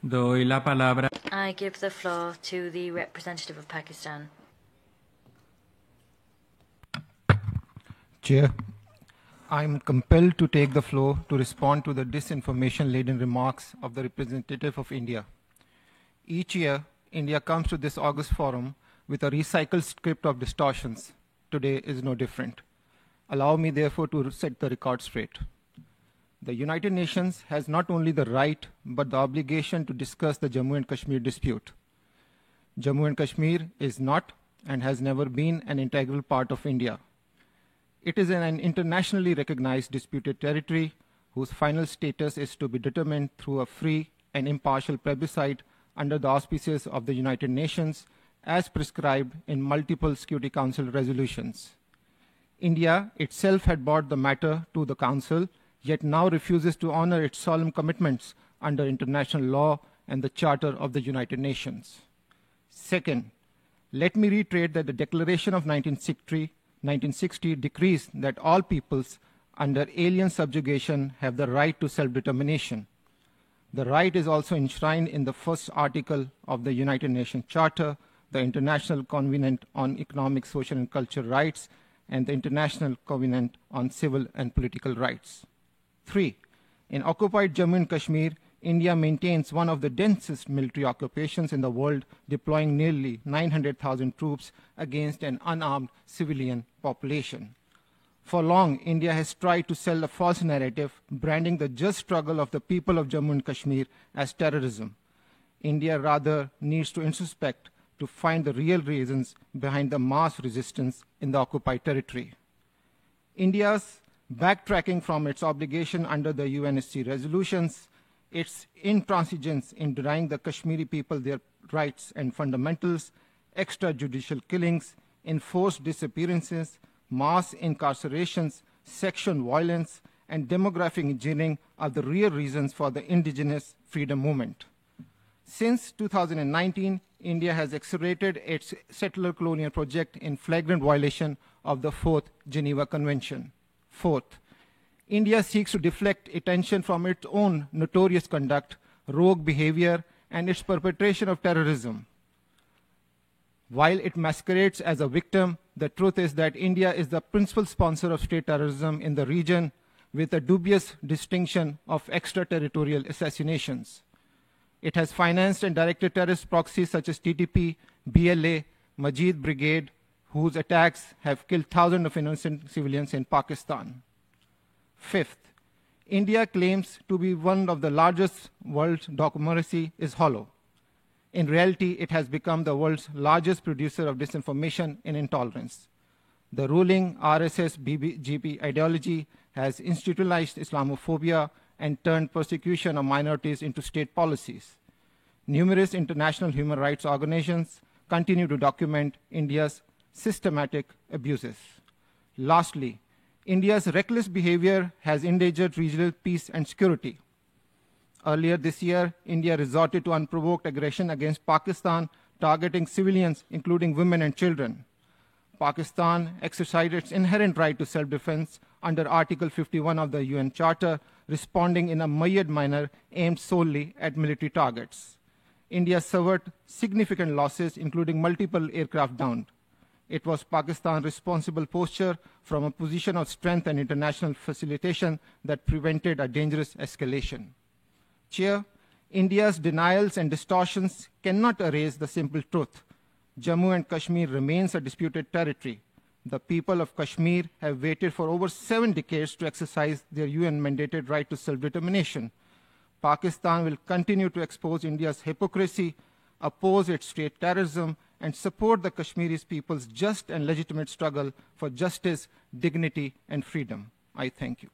Doy la palabra. I give the floor to the representative of Pakistan. Chair, I am compelled to take the floor to respond to the disinformation-laden remarks of the representative of India. Each year, India comes to this August forum with a recycled script of distortions. Today is no different. Allow me, therefore, to set the record straight. The United Nations has not only the right but the obligation to discuss the Jammu and Kashmir dispute. Jammu and Kashmir is not and has never been an integral part of India. It is an internationally recognized disputed territory whose final status is to be determined through a free and impartial plebiscite under the auspices of the United Nations as prescribed in multiple Security Council resolutions. India itself had brought the matter to the Council, yet now refuses to honor its solemn commitments under international law and the Charter of the United Nations. Second, let me reiterate that the Declaration of 1960 decrees that all peoples under alien subjugation have the right to self-determination. The right is also enshrined in the first article of the United Nations Charter, the International Covenant on Economic, Social and Cultural Rights, and the International Covenant on Civil and Political Rights. 3. In occupied Jammu and Kashmir, India maintains one of the densest military occupations in the world, deploying nearly 900,000 troops against an unarmed civilian population. For long, India has tried to sell a false narrative, branding the just struggle of the people of Jammu and Kashmir as terrorism. India rather needs to introspect to find the real reasons behind the mass resistance in the occupied territory. India's backtracking from its obligation under the UNSC resolutions, its intransigence in denying the Kashmiri people their rights and fundamentals, extrajudicial killings, enforced disappearances, mass incarcerations, sexual violence, and demographic engineering are the real reasons for the indigenous freedom movement. Since 2019, India has accelerated its settler colonial project in flagrant violation of the Fourth Geneva Convention. Fourth, India seeks to deflect attention from its own notorious conduct, rogue behavior, and its perpetration of terrorism. While it masquerades as a victim, the truth is that India is the principal sponsor of state terrorism in the region, with a dubious distinction of extraterritorial assassinations. It has financed and directed terrorist proxies such as TTP, BLA, Majid Brigade, whose attacks have killed thousands of innocent civilians in Pakistan. Fifth, India claims to be one of the largest world's democracy is hollow. In reality, it has become the world's largest producer of disinformation and intolerance. The ruling RSS-BJP ideology has institutionalized Islamophobia and turned persecution of minorities into state policies. Numerous international human rights organizations continue to document India's systematic abuses. Lastly, India's reckless behavior has endangered regional peace and security. Earlier this year, India resorted to unprovoked aggression against Pakistan, targeting civilians, including women and children. Pakistan exercised its inherent right to self-defense under Article 51 of the UN Charter, responding in a myriad manner aimed solely at military targets. India suffered significant losses, including multiple aircraft downed. It was Pakistan's responsible posture from a position of strength and international facilitation that prevented a dangerous escalation. Chair, India's denials and distortions cannot erase the simple truth. Jammu and Kashmir remains a disputed territory. The people of Kashmir have waited for over 7 decades to exercise their UN-mandated right to self-determination. Pakistan will continue to expose India's hypocrisy, oppose its state terrorism, and support the Kashmiri people's just and legitimate struggle for justice, dignity, and freedom. I thank you.